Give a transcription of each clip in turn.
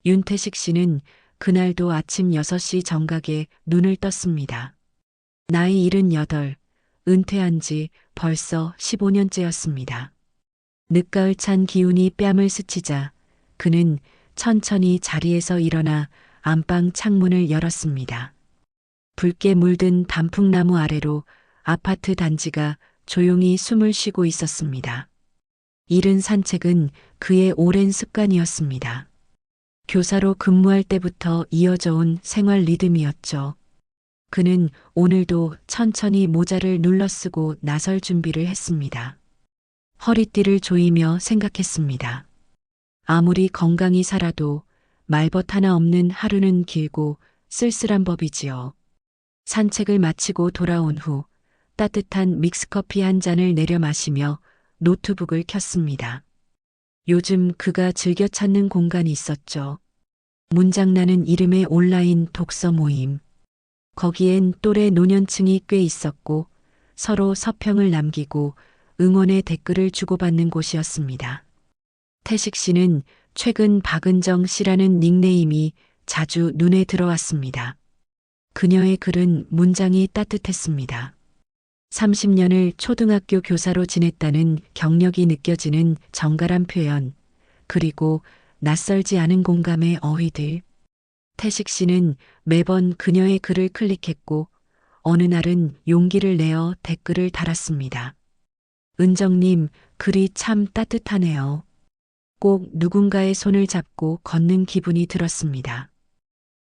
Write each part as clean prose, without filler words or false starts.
윤태식 씨는 그날도 아침 6시 정각에 눈을 떴습니다. 나이 78, 은퇴한 지 벌써 15년째였습니다. 늦가을 찬 기운이 뺨을 스치자 그는 천천히 자리에서 일어나 안방 창문을 열었습니다. 붉게 물든 단풍나무 아래로 아파트 단지가 조용히 숨을 쉬고 있었습니다. 이른 산책은 그의 오랜 습관이었습니다. 교사로 근무할 때부터 이어져 온 생활 리듬이었죠. 그는 오늘도 천천히 모자를 눌러쓰고 나설 준비를 했습니다. 허리띠를 조이며 생각했습니다. 아무리 건강히 살아도 말벗 하나 없는 하루는 길고 쓸쓸한 법이지요. 산책을 마치고 돌아온 후 따뜻한 믹스커피 한 잔을 내려 마시며 노트북을 켰습니다. 요즘 그가 즐겨 찾는 공간이 있었죠. 문장나는 이름의 온라인 독서 모임. 거기엔 또래 노년층이 꽤 있었고 서로 서평을 남기고 응원의 댓글을 주고받는 곳이었습니다. 태식 씨는 최근 박은정 씨라는 닉네임이 자주 눈에 들어왔습니다. 그녀의 글은 문장이 따뜻했습니다. 30년을 초등학교 교사로 지냈다는 경력이 느껴지는 정갈한 표현, 그리고 낯설지 않은 공감의 어휘들. 태식 씨는 매번 그녀의 글을 클릭했고 어느 날은 용기를 내어 댓글을 달았습니다. 은정님, 글이 참 따뜻하네요. 꼭 누군가의 손을 잡고 걷는 기분이 들었습니다.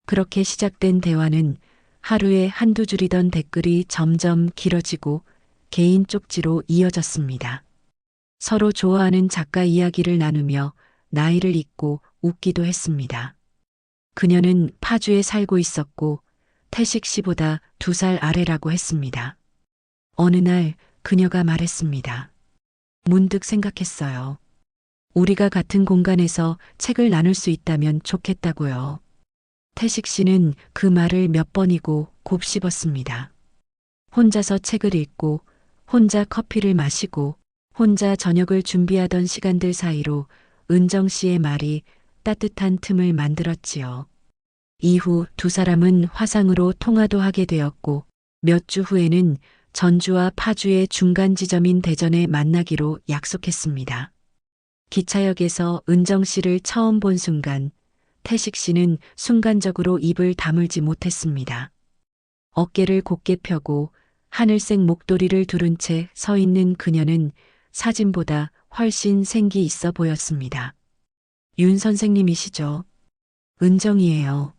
그렇게 시작된 대화는 하루에 한두 줄이던 댓글이 점점 길어지고 개인 쪽지로 이어졌습니다. 서로 좋아하는 작가 이야기를 나누며 나이를 잊고 웃기도 했습니다. 그녀는 파주에 살고 있었고 태식 씨보다 2살 아래라고 했습니다. 어느 날 그녀가 말했습니다. 문득 생각했어요. 우리가 같은 공간에서 책을 나눌 수 있다면 좋겠다고요. 태식 씨는 그 말을 몇 번이고 곱씹었습니다. 혼자서 책을 읽고, 혼자 커피를 마시고, 혼자 저녁을 준비하던 시간들 사이로 은정 씨의 말이 따뜻한 틈을 만들었지요. 이후 2사람은 화상으로 통화도 하게 되었고, 몇 주 후에는 전주와 파주의 중간 지점인 대전에 만나기로 약속했습니다. 기차역에서 은정 씨를 처음 본 순간, 태식 씨는 순간적으로 입을 다물지 못했습니다. 어깨를 곧게 펴고 하늘색 목도리를 두른 채 서 있는 그녀는 사진보다 훨씬 생기 있어 보였습니다. 윤 선생님이시죠? 은정이에요.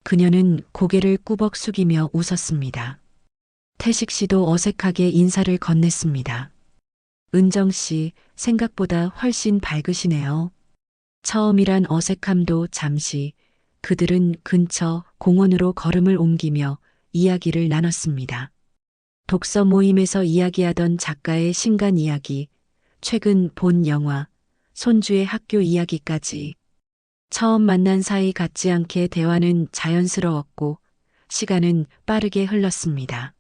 그녀는 고개를 꾸벅 숙이며 웃었습니다. 태식 씨도 어색하게 인사를 건넸습니다. 은정 씨, 생각보다 훨씬 밝으시네요. 처음이란 어색함도 잠시 그들은 근처 공원으로 걸음을 옮기며 이야기를 나눴습니다. 독서 모임에서 이야기하던 작가의 신간 이야기, 최근 본 영화, 손주의 학교 이야기까지. 처음 만난 사이 같지 않게 대화는 자연스러웠고 시간은 빠르게 흘렀습니다.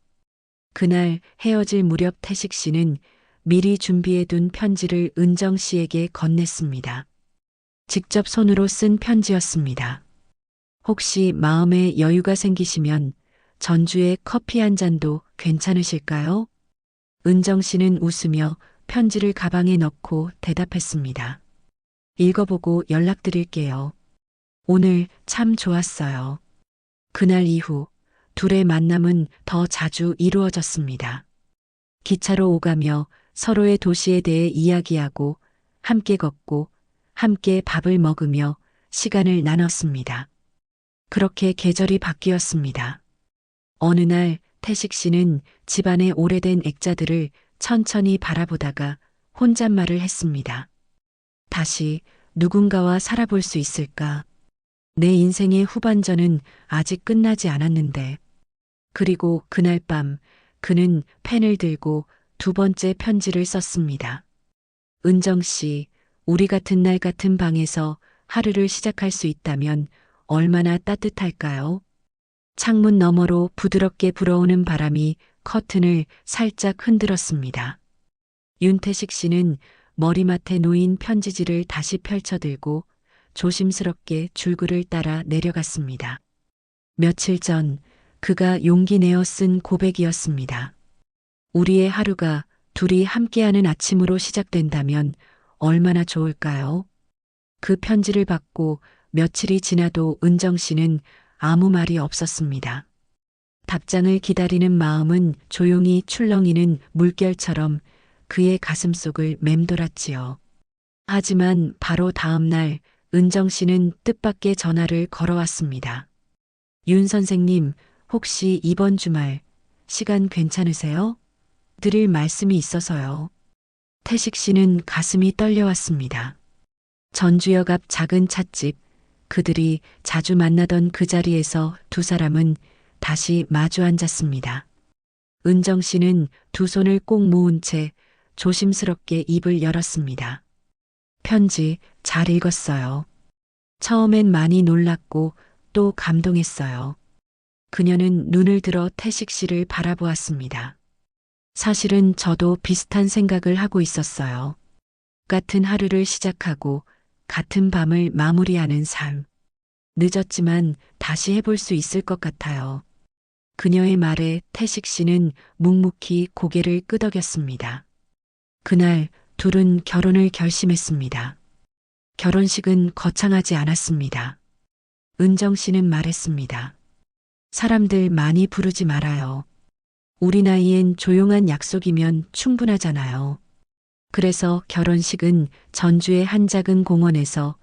그날 헤어질 무렵 태식 씨는 미리 준비해둔 편지를 은정 씨에게 건넸습니다. 직접 손으로 쓴 편지였습니다. 혹시 마음에 여유가 생기시면 전주에 커피 한 잔도 괜찮으실까요? 은정 씨는 웃으며 편지를 가방에 넣고 대답했습니다. 읽어보고 연락드릴게요. 오늘 참 좋았어요. 그날 이후 둘의 만남은 더 자주 이루어졌습니다. 기차로 오가며 서로의 도시에 대해 이야기하고 함께 걷고 함께 밥을 먹으며 시간을 나눴습니다. 그렇게 계절이 바뀌었습니다. 어느 날 태식 씨는 집안의 오래된 액자들을 천천히 바라보다가 혼잣말을 했습니다. 다시 누군가와 살아볼 수 있을까? 내 인생의 후반전은 아직 끝나지 않았는데. 그리고 그날 밤 그는 펜을 들고 2번째 편지를 썼습니다. 은정 씨, 우리 같은 날 같은 방에서 하루를 시작할 수 있다면 얼마나 따뜻할까요? 창문 너머로 부드럽게 불어오는 바람이 커튼을 살짝 흔들었습니다. 윤태식 씨는 머리맡에 놓인 편지지를 다시 펼쳐들고 조심스럽게 줄구를 따라 내려갔습니다. 며칠 전 그가 용기 내어 쓴 고백이었습니다. 우리의 하루가 둘이 함께하는 아침으로 시작된다면 얼마나 좋을까요? 그 편지를 받고 며칠이 지나도 은정 씨는 아무 말이 없었습니다. 답장을 기다리는 마음은 조용히 출렁이는 물결처럼 그의 가슴속을 맴돌았지요. 하지만 바로 다음 날 은정 씨는 뜻밖의 전화를 걸어왔습니다. 윤 선생님, 혹시 이번 주말 시간 괜찮으세요? 드릴 말씀이 있어서요. 태식 씨는 가슴이 떨려왔습니다. 전주역 앞 작은 찻집, 그들이 자주 만나던 그 자리에서 두 사람은 다시 마주 앉았습니다. 은정 씨는 두 손을 꼭 모은 채 조심스럽게 입을 열었습니다. 편지 잘 읽었어요. 처음엔 많이 놀랐고 또 감동했어요. 그녀는 눈을 들어 태식 씨를 바라보았습니다. 사실은 저도 비슷한 생각을 하고 있었어요. 같은 하루를 시작하고 같은 밤을 마무리하는 삶. 늦었지만 다시 해볼 수 있을 것 같아요. 그녀의 말에 태식 씨는 묵묵히 고개를 끄덕였습니다. 그날 둘은 결혼을 결심했습니다. 결혼식은 거창하지 않았습니다. 은정 씨는 말했습니다. 사람들 많이 부르지 말아요. 우리 나이엔 조용한 약속이면 충분하잖아요. 그래서 결혼식은 전주의 한 작은 공원에서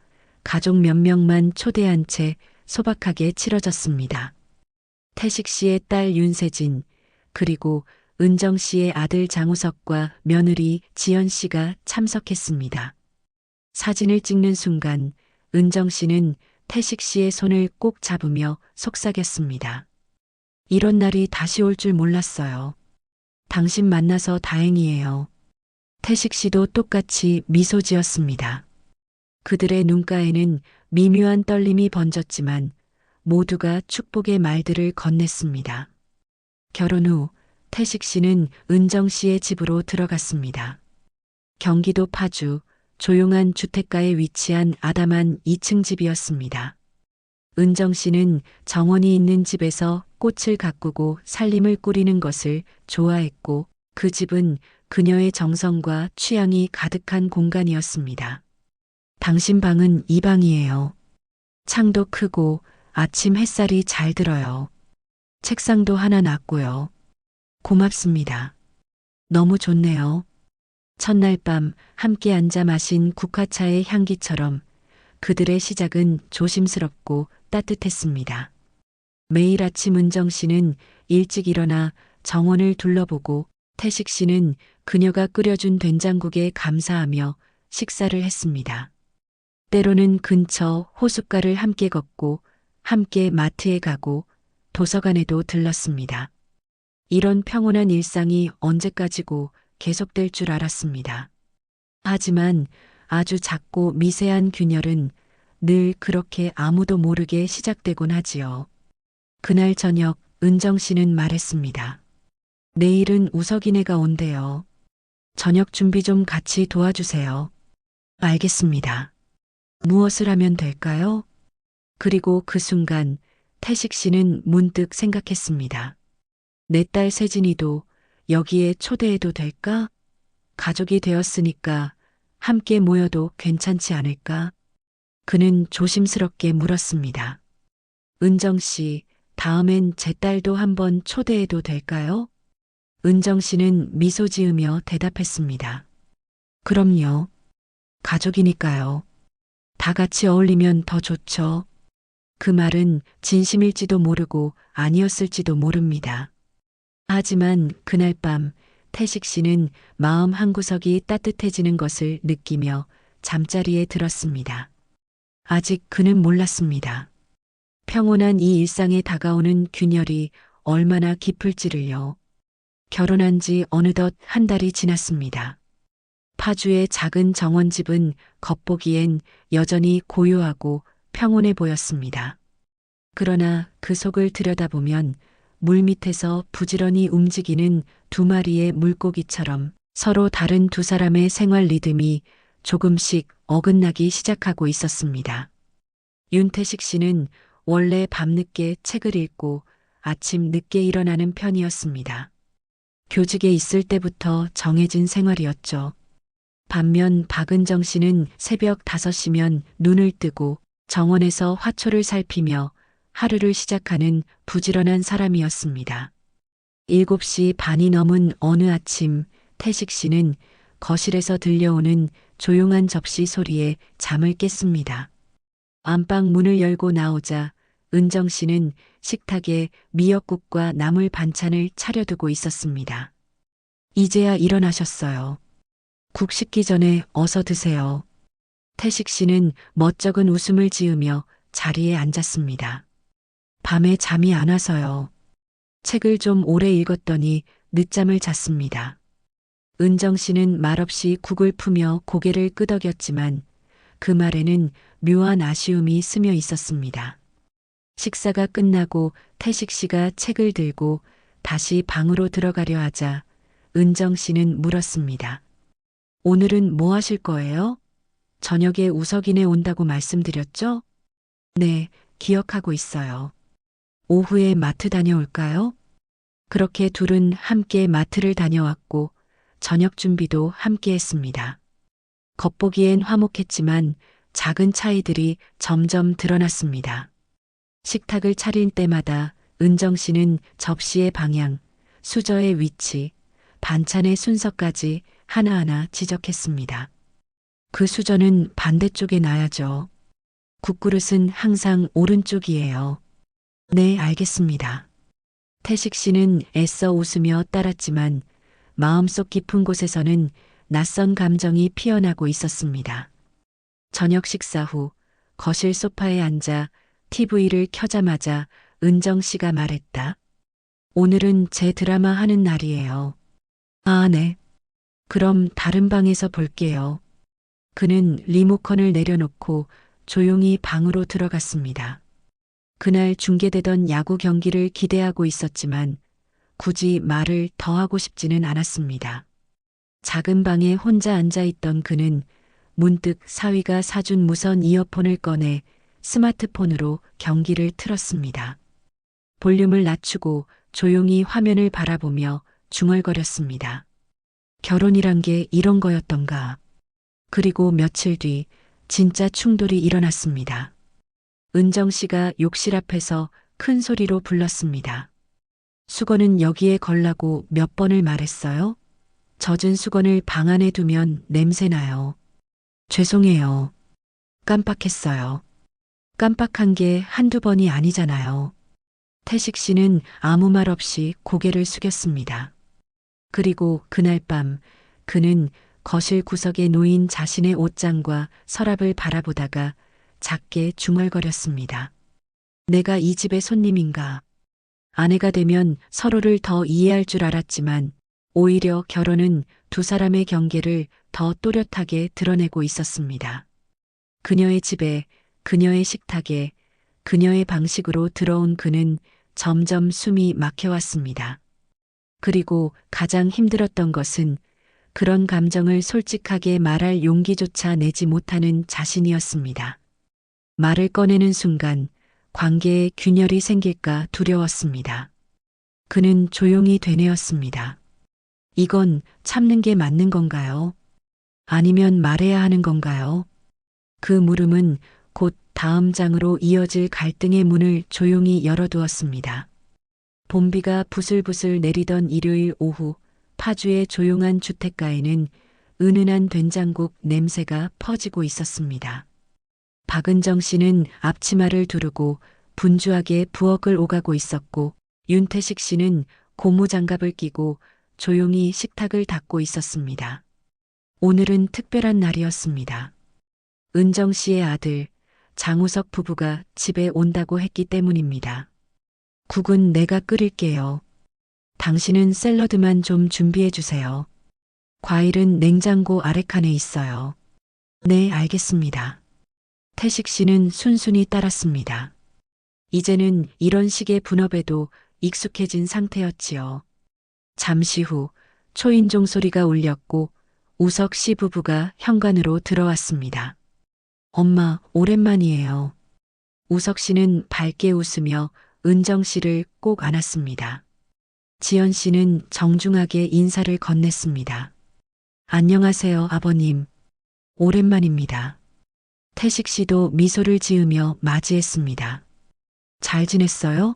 가족 몇 명만 초대한 채 소박하게 치러졌습니다. 태식 씨의 딸 윤세진, 그리고 은정 씨의 아들 장우석과 며느리 지연 씨가 참석했습니다. 사진을 찍는 순간 은정 씨는 태식 씨의 손을 꼭 잡으며 속삭였습니다. 이런 날이 다시 올 줄 몰랐어요. 당신 만나서 다행이에요. 태식 씨도 똑같이 미소 지었습니다. 그들의 눈가에는 미묘한 떨림이 번졌지만 모두가 축복의 말들을 건넸습니다. 결혼 후 태식 씨는 은정 씨의 집으로 들어갔습니다. 경기도 파주 조용한 주택가에 위치한 아담한 2층 집이었습니다. 은정 씨는 정원이 있는 집에서 꽃을 가꾸고 살림을 꾸리는 것을 좋아했고 그 집은 그녀의 정성과 취향이 가득한 공간이었습니다. 당신 방은 이 방이에요. 창도 크고 아침 햇살이 잘 들어요. 책상도 하나 놨고요. 고맙습니다. 너무 좋네요. 첫날 밤 함께 앉아 마신 국화차의 향기처럼 그들의 시작은 조심스럽고 따뜻했습니다. 매일 아침 은정 씨는 일찍 일어나 정원을 둘러보고 태식 씨는 그녀가 끓여준 된장국에 감사하며 식사를 했습니다. 때로는 근처 호숫가를 함께 걷고 함께 마트에 가고 도서관에도 들렀습니다. 이런 평온한 일상이 언제까지고 계속될 줄 알았습니다. 하지만 아주 작고 미세한 균열은 늘 그렇게 아무도 모르게 시작되곤 하지요. 그날 저녁 은정 씨는 말했습니다. 내일은 우석이네가 온대요. 저녁 준비 좀 같이 도와주세요. 알겠습니다. 무엇을 하면 될까요? 그리고 그 순간 태식 씨는 문득 생각했습니다. 내 딸 세진이도 여기에 초대해도 될까? 가족이 되었으니까 함께 모여도 괜찮지 않을까? 그는 조심스럽게 물었습니다. 은정 씨, 다음엔 제 딸도 한번 초대해도 될까요? 은정 씨는 미소 지으며 대답했습니다. 그럼요. 가족이니까요. 다 같이 어울리면 더 좋죠. 그 말은 진심일지도 모르고 아니었을지도 모릅니다. 하지만 그날 밤 태식 씨는 마음 한구석이 따뜻해지는 것을 느끼며 잠자리에 들었습니다. 아직 그는 몰랐습니다. 평온한 이 일상에 다가오는 균열이 얼마나 깊을지를요. 결혼한 지 어느덧 한 달이 지났습니다. 파주의 작은 정원집은 겉보기엔 여전히 고요하고 평온해 보였습니다. 그러나 그 속을 들여다보면 물밑에서 부지런히 움직이는 두 마리의 물고기처럼 서로 다른 두 사람의 생활 리듬이 조금씩 어긋나기 시작하고 있었습니다. 윤태식 씨는 원래 밤늦게 책을 읽고 아침 늦게 일어나는 편이었습니다. 교직에 있을 때부터 정해진 생활이었죠. 반면 박은정 씨는 새벽 5시면 눈을 뜨고 정원에서 화초를 살피며 하루를 시작하는 부지런한 사람이었습니다. 7시 반이 넘은 어느 아침 태식 씨는 거실에서 들려오는 조용한 접시 소리에 잠을 깼습니다. 안방 문을 열고 나오자 은정 씨는 식탁에 미역국과 나물 반찬을 차려두고 있었습니다. 이제야 일어나셨어요. 국 식기 전에 어서 드세요. 태식 씨는 멋쩍은 웃음을 지으며 자리에 앉았습니다. 밤에 잠이 안 와서요. 책을 좀 오래 읽었더니 늦잠을 잤습니다. 은정 씨는 말없이 국을 푸며 고개를 끄덕였지만 그 말에는 묘한 아쉬움이 스며 있었습니다. 식사가 끝나고 태식 씨가 책을 들고 다시 방으로 들어가려 하자 은정 씨는 물었습니다. 오늘은 뭐 하실 거예요? 저녁에 우석이네 온다고 말씀드렸죠? 네, 기억하고 있어요. 오후에 마트 다녀올까요? 그렇게 둘은 함께 마트를 다녀왔고 저녁 준비도 함께 했습니다. 겉보기엔 화목했지만 작은 차이들이 점점 드러났습니다. 식탁을 차릴 때마다 은정 씨는 접시의 방향, 수저의 위치, 반찬의 순서까지 하나하나 지적했습니다. 그 수저는 반대쪽에 놔야죠. 국그릇은 항상 오른쪽이에요. 네, 알겠습니다. 태식 씨는 애써 웃으며 따랐지만 마음속 깊은 곳에서는 낯선 감정이 피어나고 있었습니다. 저녁 식사 후 거실 소파에 앉아 TV를 켜자마자 은정 씨가 말했다. 오늘은 제 드라마 하는 날이에요. 아, 네. 그럼 다른 방에서 볼게요. 그는 리모컨을 내려놓고 조용히 방으로 들어갔습니다. 그날 중계되던 야구 경기를 기대하고 있었지만 굳이 말을 더 하고 싶지는 않았습니다. 작은 방에 혼자 앉아 있던 그는 문득 사위가 사준 무선 이어폰을 꺼내 스마트폰으로 경기를 틀었습니다. 볼륨을 낮추고 조용히 화면을 바라보며 중얼거렸습니다. 결혼이란 게 이런 거였던가. 그리고 며칠 뒤 진짜 충돌이 일어났습니다. 은정 씨가 욕실 앞에서 큰 소리로 불렀습니다. 수건은 여기에 걸라고 몇 번을 말했어요? 젖은 수건을 방 안에 두면 냄새나요. 죄송해요. 깜빡했어요. 깜빡한 게 한두 번이 아니잖아요. 태식 씨는 아무 말 없이 고개를 숙였습니다. 그리고 그날 밤 그는 거실 구석에 놓인 자신의 옷장과 서랍을 바라보다가 작게 중얼거렸습니다. 내가 이 집의 손님인가? 아내가 되면 서로를 더 이해할 줄 알았지만 오히려 결혼은 두 사람의 경계를 더 또렷하게 드러내고 있었습니다. 그녀의 집에, 그녀의 식탁에, 그녀의 방식으로 들어온 그는 점점 숨이 막혀왔습니다. 그리고 가장 힘들었던 것은 그런 감정을 솔직하게 말할 용기조차 내지 못하는 자신이었습니다. 말을 꺼내는 순간 관계에 균열이 생길까 두려웠습니다. 그는 조용히 되뇌었습니다. 이건 참는 게 맞는 건가요? 아니면 말해야 하는 건가요? 그 물음은 곧 다음 장으로 이어질 갈등의 문을 조용히 열어두었습니다. 봄비가 부슬부슬 내리던 일요일 오후 파주의 조용한 주택가에는 은은한 된장국 냄새가 퍼지고 있었습니다. 박은정 씨는 앞치마를 두르고 분주하게 부엌을 오가고 있었고 윤태식 씨는 고무장갑을 끼고 조용히 식탁을 닦고 있었습니다. 오늘은 특별한 날이었습니다. 은정 씨의 아들 장우석 부부가 집에 온다고 했기 때문입니다. 국은 내가 끓일게요. 당신은 샐러드만 좀 준비해 주세요. 과일은 냉장고 아래칸에 있어요. 네, 알겠습니다. 태식 씨는 순순히 따랐습니다. 이제는 이런 식의 분업에도 익숙해진 상태였지요. 잠시 후 초인종 소리가 울렸고 우석 씨 부부가 현관으로 들어왔습니다. 엄마, 오랜만이에요. 우석 씨는 밝게 웃으며 은정 씨를 꼭 안았습니다. 지연 씨는 정중하게 인사를 건넸습니다. 안녕하세요, 아버님. 오랜만입니다. 태식 씨도 미소를 지으며 맞이했습니다. 잘 지냈어요?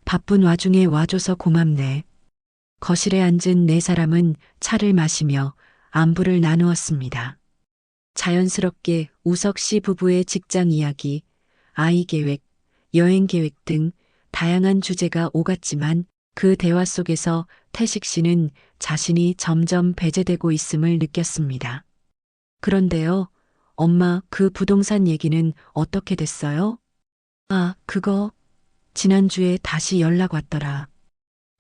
바쁜 와중에 와줘서 고맙네. 거실에 앉은 네 사람은 차를 마시며 안부를 나누었습니다. 자연스럽게 우석 씨 부부의 직장 이야기, 아이 계획, 여행 계획 등 다양한 주제가 오갔지만 그 대화 속에서 태식 씨는 자신이 점점 배제되고 있음을 느꼈습니다. 그런데요, 엄마, 그 부동산 얘기는 어떻게 됐어요? 아, 그거 지난주에 다시 연락 왔더라.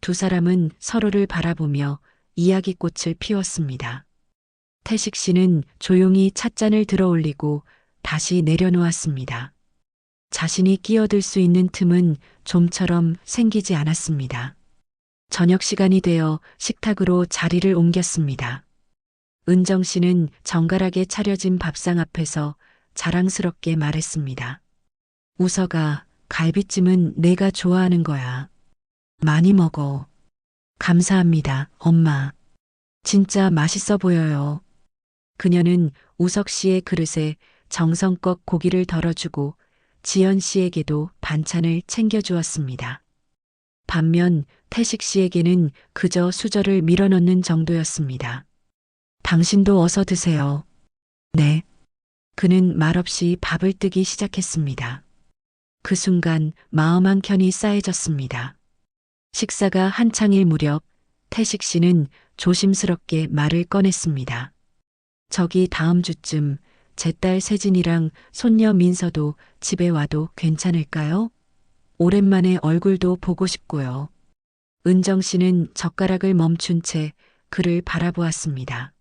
두 사람은 서로를 바라보며 이야기꽃을 피웠습니다. 태식 씨는 조용히 찻잔을 들어 올리고 다시 내려놓았습니다. 자신이 끼어들 수 있는 틈은 좀처럼 생기지 않았습니다. 저녁 시간이 되어 식탁으로 자리를 옮겼습니다. 은정 씨는 정갈하게 차려진 밥상 앞에서 자랑스럽게 말했습니다. 우석아, 갈비찜은 내가 좋아하는 거야. 많이 먹어. 감사합니다, 엄마. 진짜 맛있어 보여요. 그녀는 우석 씨의 그릇에 정성껏 고기를 덜어주고 지연 씨에게도 반찬을 챙겨주었습니다. 반면 태식 씨에게는 그저 수저를 밀어넣는 정도였습니다. 당신도 어서 드세요. 네. 그는 말없이 밥을 뜨기 시작했습니다. 그 순간 마음 한켠이 싸해졌습니다. 식사가 한창일 무렵 태식 씨는 조심스럽게 말을 꺼냈습니다. 저기 다음 주쯤 제 딸 세진이랑 손녀 민서도 집에 와도 괜찮을까요? 오랜만에 얼굴도 보고 싶고요. 은정 씨는 젓가락을 멈춘 채 그를 바라보았습니다.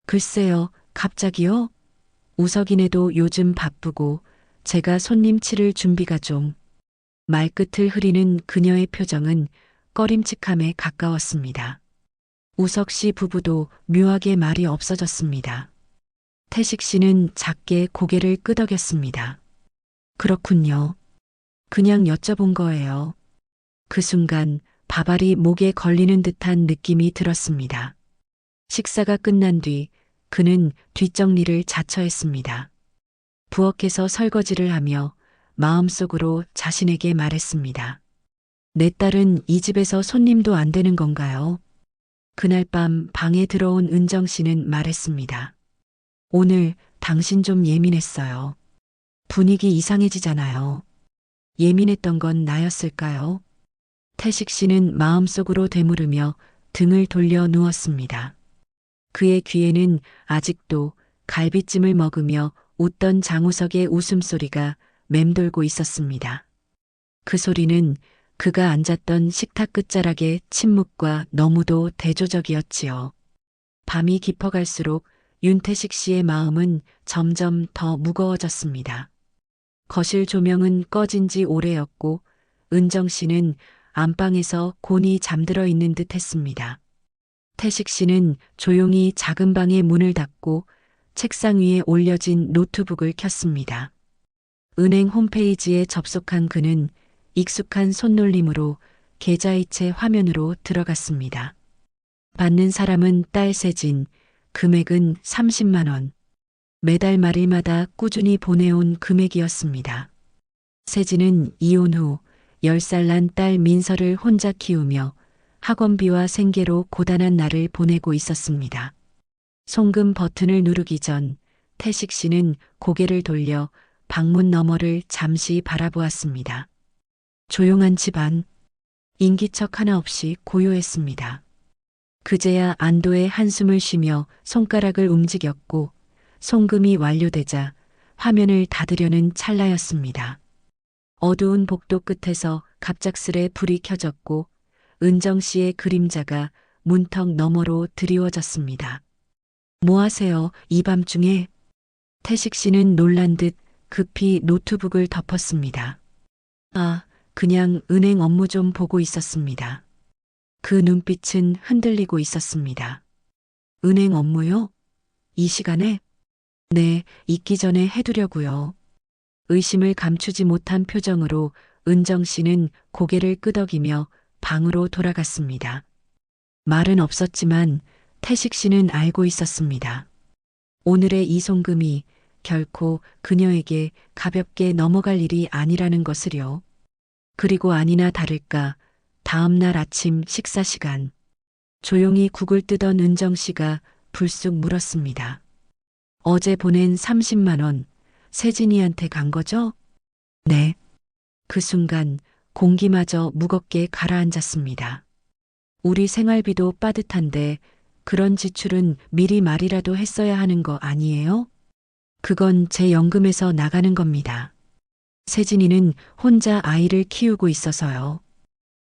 글쎄요, 갑자기요? 우석이네도 요즘 바쁘고 제가 손님 치를 준비가 좀. 말끝을 흐리는 그녀의 표정은 꺼림칙함에 가까웠습니다. 우석 씨 부부도 묘하게 말이 없어졌습니다. 태식 씨는 작게 고개를 끄덕였습니다. 그렇군요. 그냥 여쭤본 거예요. 그 순간 밥알이 목에 걸리는 듯한 느낌이 들었습니다. 식사가 끝난 뒤 그는 뒷정리를 자처했습니다. 부엌에서 설거지를 하며 마음속으로 자신에게 말했습니다. 내 딸은 이 집에서 손님도 안 되는 건가요? 그날 밤 방에 들어온 은정 씨는 말했습니다. 오늘 당신 좀 예민했어요. 분위기 이상해지잖아요. 예민했던 건 나였을까요? 태식 씨는 마음속으로 되물으며 등을 돌려 누웠습니다. 그의 귀에는 아직도 갈비찜을 먹으며 웃던 장우석의 웃음소리가 맴돌고 있었습니다. 그 소리는 그가 앉았던 식탁 끝자락의 침묵과 너무도 대조적이었지요. 밤이 깊어갈수록 윤태식 씨의 마음은 점점 더 무거워졌습니다. 거실 조명은 꺼진 지 오래였고 은정 씨는 안방에서 곤히 잠들어 있는 듯 했습니다. 태식 씨는 조용히 작은 방의 문을 닫고 책상 위에 올려진 노트북을 켰습니다. 은행 홈페이지에 접속한 그는 익숙한 손놀림으로 계좌이체 화면으로 들어갔습니다. 받는 사람은 딸 세진, 금액은 30만 원. 매달 말일마다 꾸준히 보내온 금액이었습니다. 세진은 이혼 후 10살 난 딸 민서를 혼자 키우며 학원비와 생계로 고단한 날을 보내고 있었습니다. 송금 버튼을 누르기 전 태식 씨는 고개를 돌려 방문 너머를 잠시 바라보았습니다. 조용한 집안, 인기척 하나 없이 고요했습니다. 그제야 안도의 한숨을 쉬며 손가락을 움직였고 송금이 완료되자 화면을 닫으려는 찰나였습니다. 어두운 복도 끝에서 갑작스레 불이 켜졌고 은정 씨의 그림자가 문턱 너머로 드리워졌습니다. 뭐 하세요, 이 밤중에? 태식 씨는 놀란 듯 급히 노트북을 덮었습니다. 아, 그냥 은행 업무 좀 보고 있었습니다. 그 눈빛은 흔들리고 있었습니다. 은행 업무요? 이 시간에? 네, 잊기 전에 해두려고요. 의심을 감추지 못한 표정으로 은정 씨는 고개를 끄덕이며 방으로 돌아갔습니다. 말은 없었지만 태식 씨는 알고 있었습니다. 오늘의 이 송금이 결코 그녀에게 가볍게 넘어갈 일이 아니라는 것을요. 그리고 아니나 다를까 다음 날 아침 식사 시간 조용히 국을 뜨던 은정 씨가 불쑥 물었습니다. 어제 보낸 30만 원 세진이한테 간 거죠? 네. 그 순간 공기마저 무겁게 가라앉았습니다. 우리 생활비도 빠듯한데 그런 지출은 미리 말이라도 했어야 하는 거 아니에요? 그건 제 연금에서 나가는 겁니다. 세진이는 혼자 아이를 키우고 있어서요.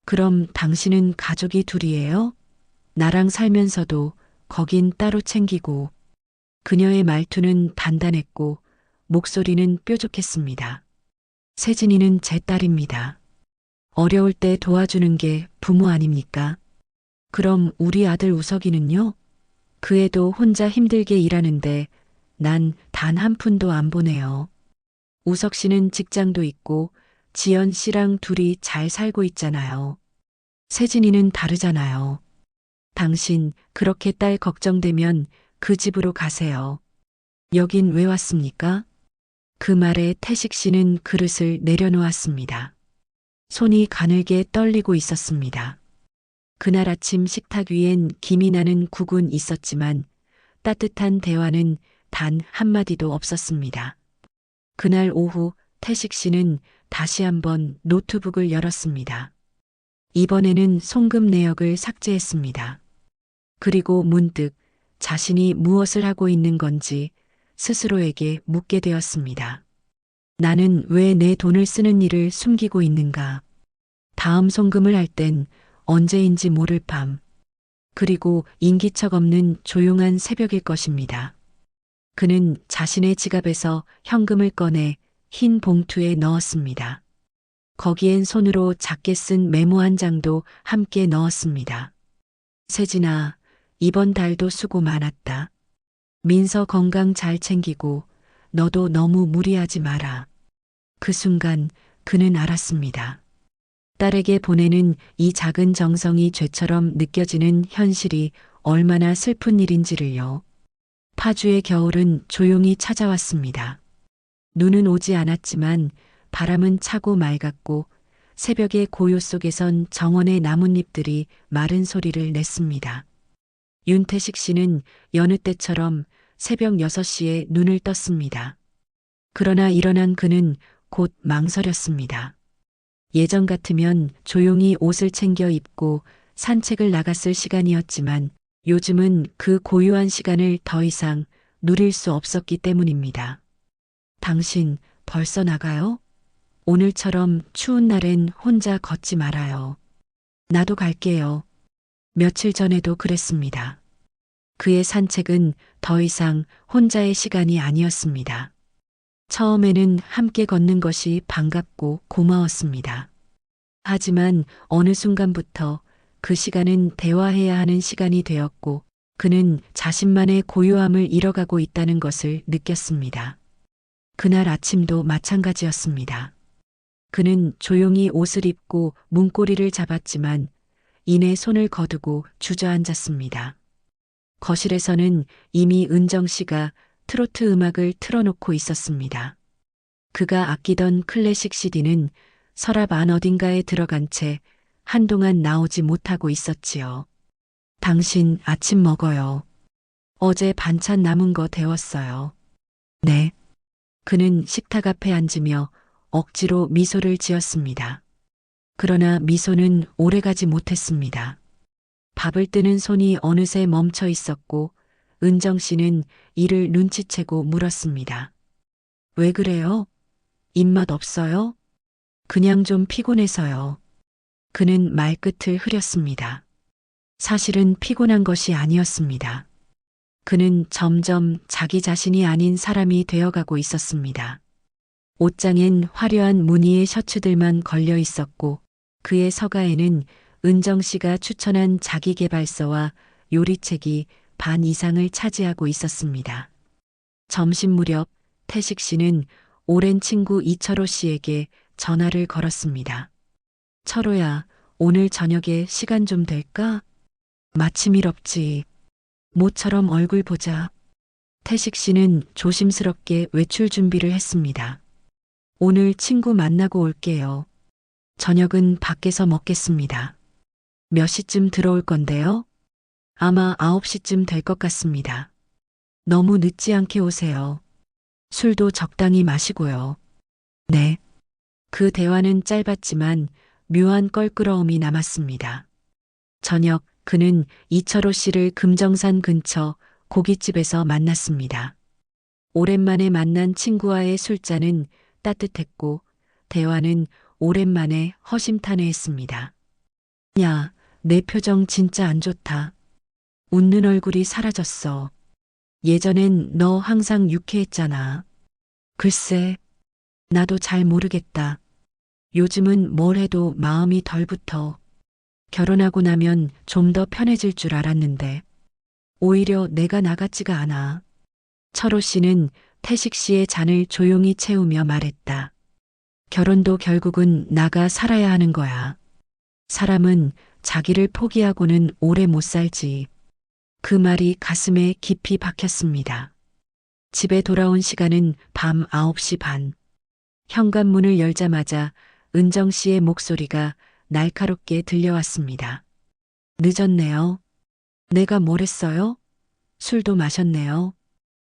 그럼 당신은 가족이 둘이에요? 나랑 살면서도 거긴 따로 챙기고. 그녀의 말투는 단단했고 목소리는 뾰족했습니다. 세진이는 제 딸입니다. 어려울 때 도와주는 게 부모 아닙니까? 그럼 우리 아들 우석이는요? 그 애도 혼자 힘들게 일하는데 난 단 한 푼도 안 보내요. 우석 씨는 직장도 있고 지연 씨랑 둘이 잘 살고 있잖아요. 세진이는 다르잖아요. 당신 그렇게 딸 걱정되면 그 집으로 가세요. 여긴 왜 왔습니까? 그 말에 태식 씨는 그릇을 내려놓았습니다. 손이 가늘게 떨리고 있었습니다. 그날 아침 식탁 위엔 김이 나는 국은 있었지만 따뜻한 대화는 단 한마디도 없었습니다. 그날 오후 태식 씨는 다시 한번 노트북을 열었습니다. 이번에는 송금 내역을 삭제했습니다. 그리고 문득 자신이 무엇을 하고 있는 건지 스스로에게 묻게 되었습니다. 나는 왜 내 돈을 쓰는 일을 숨기고 있는가? 다음 송금을 할 땐 언제인지 모를 밤, 그리고 인기척 없는 조용한 새벽일 것입니다. 그는 자신의 지갑에서 현금을 꺼내 흰 봉투에 넣었습니다. 거기엔 손으로 작게 쓴 메모 한 장도 함께 넣었습니다. 세진아, 이번 달도 수고 많았다. 민서 건강 잘 챙기고 너도 너무 무리하지 마라. 그 순간 그는 알았습니다. 딸에게 보내는 이 작은 정성이 죄처럼 느껴지는 현실이 얼마나 슬픈 일인지를요. 파주의 겨울은 조용히 찾아왔습니다. 눈은 오지 않았지만 바람은 차고 맑았고 새벽의 고요 속에선 정원의 나뭇잎들이 마른 소리를 냈습니다. 윤태식 씨는 여느 때처럼 새벽 6시에 눈을 떴습니다. 그러나 일어난 그는 곧 망설였습니다. 예전 같으면 조용히 옷을 챙겨 입고 산책을 나갔을 시간이었지만 요즘은 그 고요한 시간을 더 이상 누릴 수 없었기 때문입니다. 당신 벌써 나가요? 오늘처럼 추운 날엔 혼자 걷지 말아요. 나도 갈게요. 며칠 전에도 그랬습니다. 그의 산책은 더 이상 혼자의 시간이 아니었습니다. 처음에는 함께 걷는 것이 반갑고 고마웠습니다. 하지만 어느 순간부터 그 시간은 대화해야 하는 시간이 되었고 그는 자신만의 고요함을 잃어가고 있다는 것을 느꼈습니다. 그날 아침도 마찬가지였습니다. 그는 조용히 옷을 입고 문고리를 잡았지만 이내 손을 거두고 주저앉았습니다. 거실에서는 이미 은정 씨가 트로트 음악을 틀어놓고 있었습니다. 그가 아끼던 클래식 CD는 서랍 안 어딘가에 들어간 채 한동안 나오지 못하고 있었지요. 당신 아침 먹어요. 어제 반찬 남은 거 데웠어요. 네. 그는 식탁 앞에 앉으며 억지로 미소를 지었습니다. 그러나 미소는 오래가지 못했습니다. 밥을 뜨는 손이 어느새 멈춰 있었고 은정 씨는 이를 눈치채고 물었습니다. 왜 그래요? 입맛 없어요? 그냥 좀 피곤해서요. 그는 말끝을 흐렸습니다. 사실은 피곤한 것이 아니었습니다. 그는 점점 자기 자신이 아닌 사람이 되어가고 있었습니다. 옷장엔 화려한 무늬의 셔츠들만 걸려 있었고 그의 서가에는 은정 씨가 추천한 자기계발서와 요리책이 반 이상을 차지하고 있었습니다. 점심 무렵 태식 씨는 오랜 친구 이철호 씨에게 전화를 걸었습니다. 철호야, 오늘 저녁에 시간 좀 될까? 마침 일 없지. 모처럼 얼굴 보자. 태식 씨는 조심스럽게 외출 준비를 했습니다. 오늘 친구 만나고 올게요. 저녁은 밖에서 먹겠습니다. 몇 시쯤 들어올 건데요? 아마 9시쯤 될 것 같습니다. 너무 늦지 않게 오세요. 술도 적당히 마시고요. 네. 그 대화는 짧았지만 묘한 껄끄러움이 남았습니다. 저녁 그는 이철호 씨를 금정산 근처 고깃집에서 만났습니다. 오랜만에 만난 친구와의 술잔은 따뜻했고 대화는 오랜만에 허심탄회했습니다. 야, 내 표정 진짜 안 좋다. 웃는 얼굴이 사라졌어. 예전엔 너 항상 유쾌했잖아. 글쎄, 나도 잘 모르겠다. 요즘은 뭘 해도 마음이 덜 붙어. 결혼하고 나면 좀 더 편해질 줄 알았는데. 오히려 내가 나같지가 않아. 철호 씨는 태식 씨의 잔을 조용히 채우며 말했다. 결혼도 결국은 나가 살아야 하는 거야. 사람은 자기를 포기하고는 오래 못 살지. 그 말이 가슴에 깊이 박혔습니다. 집에 돌아온 시간은 밤 9시 반. 현관문을 열자마자 은정 씨의 목소리가 날카롭게 들려왔습니다. 늦었네요. 내가 뭘 했어요? 술도 마셨네요.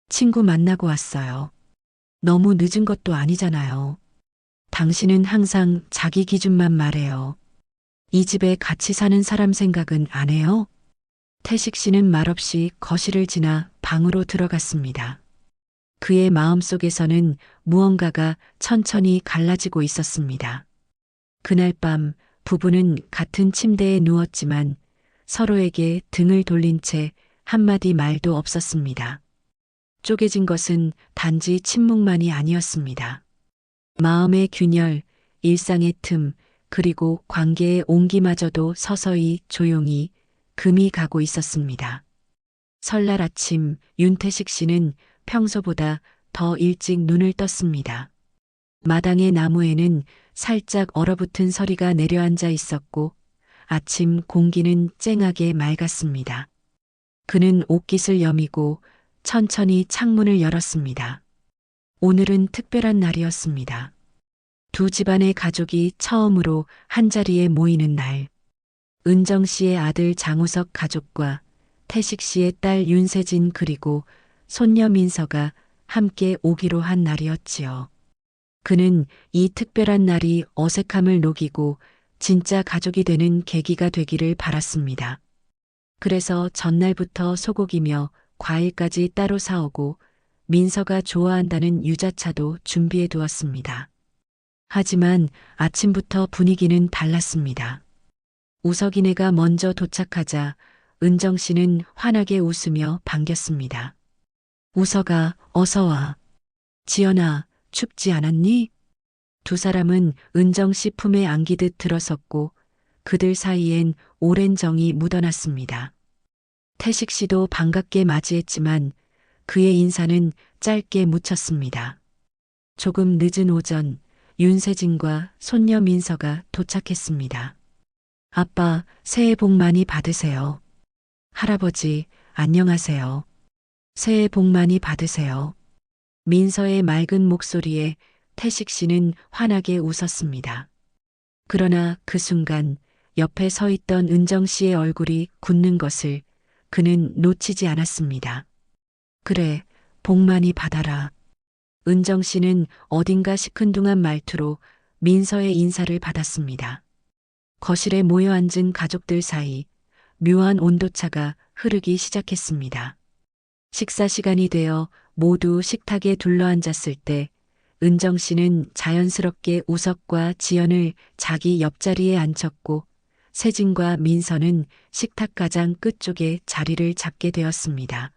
친구 만나고 왔어요. 너무 늦은 것도 아니잖아요. 당신은 항상 자기 기준만 말해요. 이 집에 같이 사는 사람 생각은 안 해요? 태식 씨는 말없이 거실을 지나 방으로 들어갔습니다. 그의 마음속에서는 무언가가 천천히 갈라지고 있었습니다. 그날 밤 부부는 같은 침대에 누웠지만 서로에게 등을 돌린 채 한마디 말도 없었습니다. 쪼개진 것은 단지 침묵만이 아니었습니다. 마음의 균열, 일상의 틈, 그리고 관계의 온기마저도 서서히 조용히 금이 가고 있었습니다. 설날 아침 윤태식 씨는 평소보다 더 일찍 눈을 떴습니다. 마당의 나무에는 살짝 얼어붙은 서리가 내려앉아 있었고 아침 공기는 쨍하게 맑았습니다. 그는 옷깃을 여미고 천천히 창문을 열었습니다. 오늘은 특별한 날이었습니다. 두 집안의 가족이 처음으로 한자리에 모이는 날. 은정 씨의 아들 장우석 가족과 태식 씨의 딸 윤세진 그리고 손녀 민서가 함께 오기로 한 날이었지요. 그는 이 특별한 날이 어색함을 녹이고 진짜 가족이 되는 계기가 되기를 바랐습니다. 그래서 전날부터 소고기며 과일까지 따로 사오고 민서가 좋아한다는 유자차도 준비해 두었습니다. 하지만 아침부터 분위기는 달랐습니다. 우석이네가 먼저 도착하자 은정 씨는 환하게 웃으며 반겼습니다. 우석아, 어서 와. 지연아, 춥지 않았니? 두 사람은 은정 씨 품에 안기듯 들어섰고 그들 사이엔 오랜 정이 묻어났습니다. 태식 씨도 반갑게 맞이했지만 그의 인사는 짧게 묻혔습니다. 조금 늦은 오전 윤세진과 손녀 민서가 도착했습니다. 아빠, 새해 복 많이 받으세요. 할아버지, 안녕하세요. 새해 복 많이 받으세요. 민서의 맑은 목소리에 태식 씨는 환하게 웃었습니다. 그러나 그 순간 옆에 서 있던 은정 씨의 얼굴이 굳는 것을 그는 놓치지 않았습니다. 그래, 복 많이 받아라. 은정 씨는 어딘가 시큰둥한 말투로 민서의 인사를 받았습니다. 거실에 모여 앉은 가족들 사이 묘한 온도차가 흐르기 시작했습니다. 식사 시간이 되어 모두 식탁에 둘러앉았을 때 은정 씨는 자연스럽게 우석과 지연을 자기 옆자리에 앉혔고 세진과 민서는 식탁 가장 끝쪽에 자리를 잡게 되었습니다.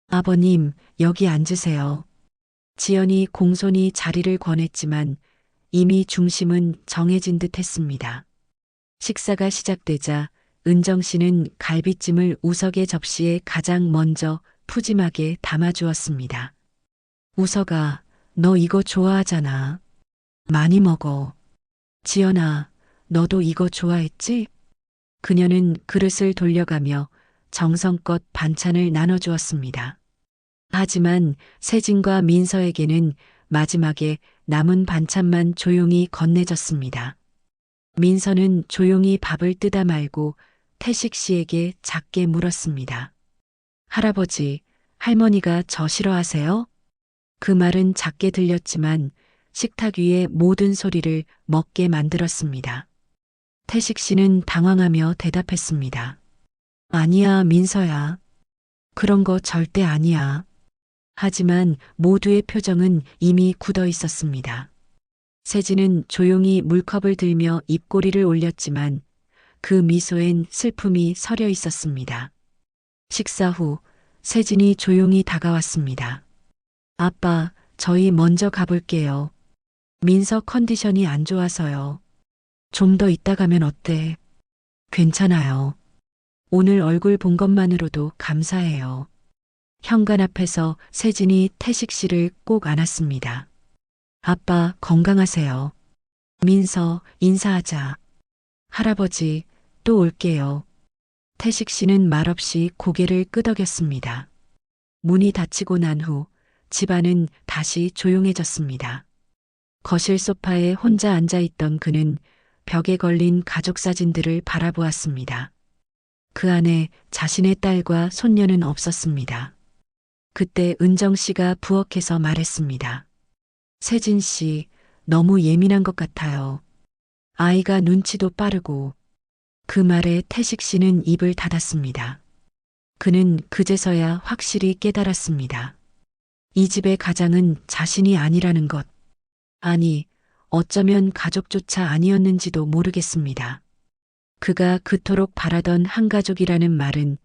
아버님, 여기 앉으세요. 지연이 공손히 자리를 권했지만 이미 중심은 정해진 듯 했습니다. 식사가 시작되자 은정 씨는 갈비찜을 우석의 접시에 가장 먼저 푸짐하게 담아주었습니다. 우석아, 너 이거 좋아하잖아. 많이 먹어. 지연아, 너도 이거 좋아했지? 그녀는 그릇을 돌려가며 정성껏 반찬을 나눠주었습니다. 하지만 세진과 민서에게는 마지막에 남은 반찬만 조용히 건네졌습니다. 민서는 조용히 밥을 뜨다 말고 태식 씨에게 작게 물었습니다. 할아버지, 할머니가 저 싫어하세요? 그 말은 작게 들렸지만 식탁 위의 모든 소리를 먹게 만들었습니다. 태식 씨는 당황하며 대답했습니다. 아니야, 민서야. 그런 거 절대 아니야. 하지만 모두의 표정은 이미 굳어 있었습니다. 세진은 조용히 물컵을 들며 입꼬리를 올렸지만 그 미소엔 슬픔이 서려 있었습니다. 식사 후 세진이 조용히 다가왔습니다. 아빠, 저희 먼저 가볼게요. 민서 컨디션이 안 좋아서요. 좀 더 있다 가면 어때? 괜찮아요. 오늘 얼굴 본 것만으로도 감사해요. 현관 앞에서 세진이 태식 씨를 꼭 안았습니다. 아빠, 건강하세요. 민서, 인사하자. 할아버지, 또 올게요. 태식 씨는 말없이 고개를 끄덕였습니다. 문이 닫히고 난 후 집안은 다시 조용해졌습니다. 거실 소파에 혼자 앉아있던 그는 벽에 걸린 가족 사진들을 바라보았습니다. 그 안에 자신의 딸과 손녀는 없었습니다. 그때 은정 씨가 부엌에서 말했습니다. 세진 씨, 너무 예민한 것 같아요. 아이가 눈치도 빠르고. 그 말에 태식 씨는 입을 닫았습니다. 그는 그제서야 확실히 깨달았습니다. 이 집의 가장은 자신이 아니라는 것. 아니, 어쩌면 가족조차 아니었는지도 모르겠습니다. 그가 그토록 바라던 한 가족이라는 말은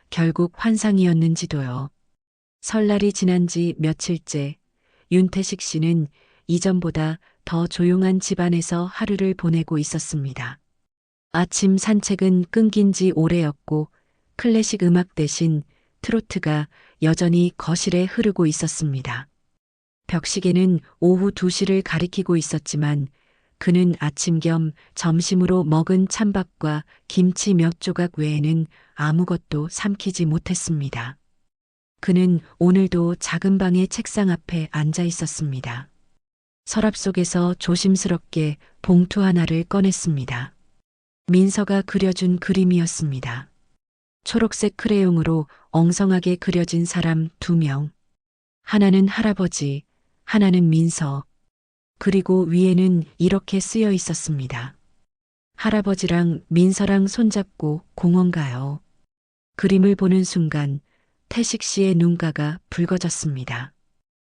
결국 환상이었는지도요. 설날이 지난 지 며칠째 윤태식 씨는 이전보다 더 조용한 집안에서 하루를 보내고 있었습니다. 아침 산책은 끊긴 지 오래였고 클래식 음악 대신 트로트가 여전히 거실에 흐르고 있었습니다. 벽시계는 오후 2시를 가리키고 있었지만 그는 아침 겸 점심으로 먹은 찬밥과 김치 몇 조각 외에는 아무것도 삼키지 못했습니다. 그는 오늘도 작은 방의 책상 앞에 앉아 있었습니다. 서랍 속에서 조심스럽게 봉투 하나를 꺼냈습니다. 민서가 그려준 그림이었습니다. 초록색 크레용으로 엉성하게 그려진 사람 2명. 하나는 할아버지, 하나는 민서. 그리고 위에는 이렇게 쓰여 있었습니다. 할아버지랑 민서랑 손잡고 공원 가요. 그림을 보는 순간 태식 씨의 눈가가 붉어졌습니다.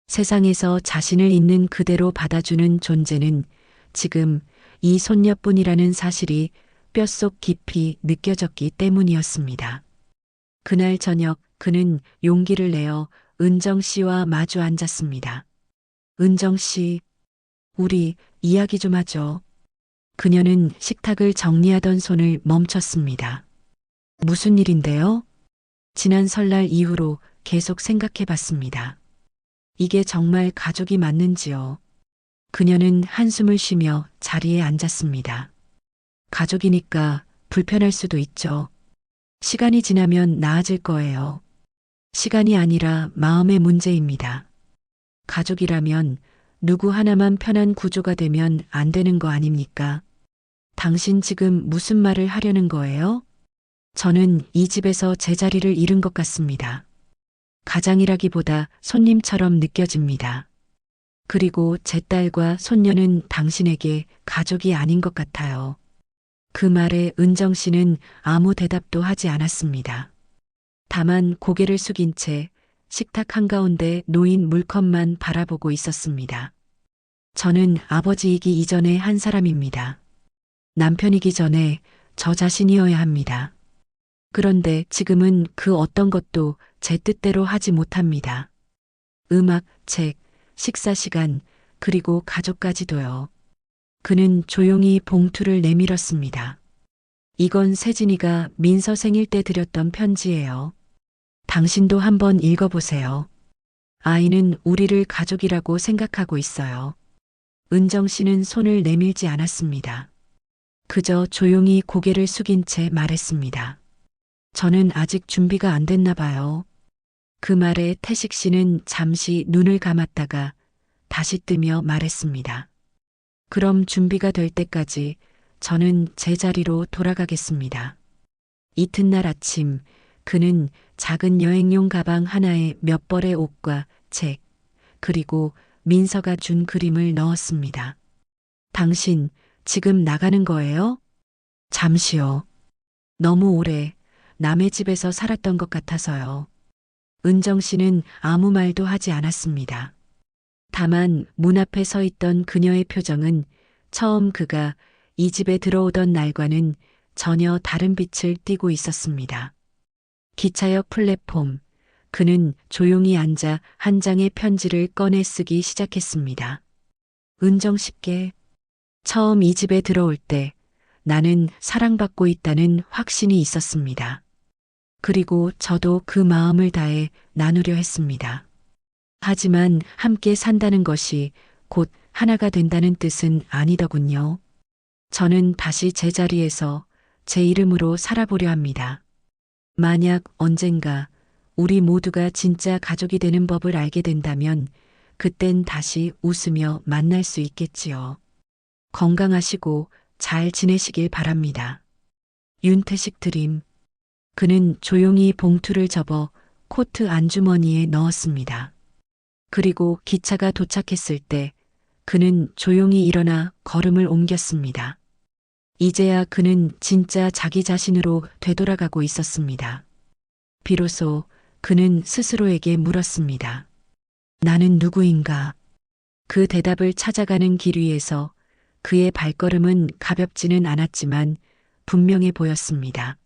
세상에서 자신을 있는 그대로 받아주는 존재는 지금 이 손녀뿐이라는 사실이 뼛속 깊이 느껴졌기 때문이었습니다. 그날 저녁 그는 용기를 내어 은정 씨와 마주 앉았습니다. 은정 씨, 우리 이야기 좀 하죠. 그녀는 식탁을 정리하던 손을 멈췄습니다. 무슨 일인데요? 지난 설날 이후로 계속 생각해 봤습니다. 이게 정말 가족이 맞는지요? 그녀는 한숨을 쉬며 자리에 앉았습니다. 가족이니까 불편할 수도 있죠. 시간이 지나면 나아질 거예요. 시간이 아니라 마음의 문제입니다. 가족이라면 누구 하나만 편한 구조가 되면 안 되는 거 아닙니까? 당신 지금 무슨 말을 하려는 거예요? 저는 이 집에서 제 자리를 잃은 것 같습니다. 가장이라기보다 손님처럼 느껴집니다. 그리고 제 딸과 손녀는 당신에게 가족이 아닌 것 같아요. 그 말에 은정 씨는 아무 대답도 하지 않았습니다. 다만 고개를 숙인 채 식탁 한가운데 놓인 물컵만 바라보고 있었습니다. 저는 아버지이기 이전의 한 사람입니다. 남편이기 전에 저 자신이어야 합니다. 그런데 지금은 그 어떤 것도 제 뜻대로 하지 못합니다. 음악, 책, 식사 시간, 그리고 가족까지도요. 그는 조용히 봉투를 내밀었습니다. 이건 세진이가 민서 생일 때 드렸던 편지예요. 당신도 한번 읽어보세요. 아이는 우리를 가족이라고 생각하고 있어요. 은정 씨는 손을 내밀지 않았습니다. 그저 조용히 고개를 숙인 채 말했습니다. 저는 아직 준비가 안 됐나 봐요. 그 말에 태식 씨는 잠시 눈을 감았다가 다시 뜨며 말했습니다. 그럼 준비가 될 때까지 저는 제 자리로 돌아가겠습니다. 이튿날 아침 그는 작은 여행용 가방 하나에 몇 벌의 옷과 책, 그리고 민서가 준 그림을 넣었습니다. 당신 지금 나가는 거예요? 잠시요. 너무 오래 남의 집에서 살았던 것 같아서요. 은정 씨는 아무 말도 하지 않았습니다. 다만 문 앞에 서 있던 그녀의 표정은 처음 그가 이 집에 들어오던 날과는 전혀 다른 빛을 띠고 있었습니다. 기차역 플랫폼, 그는 조용히 앉아 한 장의 편지를 꺼내 쓰기 시작했습니다. 은정 씨께 처음 이 집에 들어올 때 나는 사랑받고 있다는 확신이 있었습니다. 그리고 저도 그 마음을 다해 나누려 했습니다. 하지만 함께 산다는 것이 곧 하나가 된다는 뜻은 아니더군요. 저는 다시 제 자리에서 제 이름으로 살아보려 합니다. 만약 언젠가 우리 모두가 진짜 가족이 되는 법을 알게 된다면 그땐 다시 웃으며 만날 수 있겠지요. 건강하시고 잘 지내시길 바랍니다. 윤태식 드림. 그는 조용히 봉투를 접어 코트 안주머니에 넣었습니다. 그리고 기차가 도착했을 때 그는 조용히 일어나 걸음을 옮겼습니다. 이제야 그는 진짜 자기 자신으로 되돌아가고 있었습니다. 비로소 그는 스스로에게 물었습니다. 나는 누구인가? 그 대답을 찾아가는 길 위에서 그의 발걸음은 가볍지는 않았지만 분명해 보였습니다.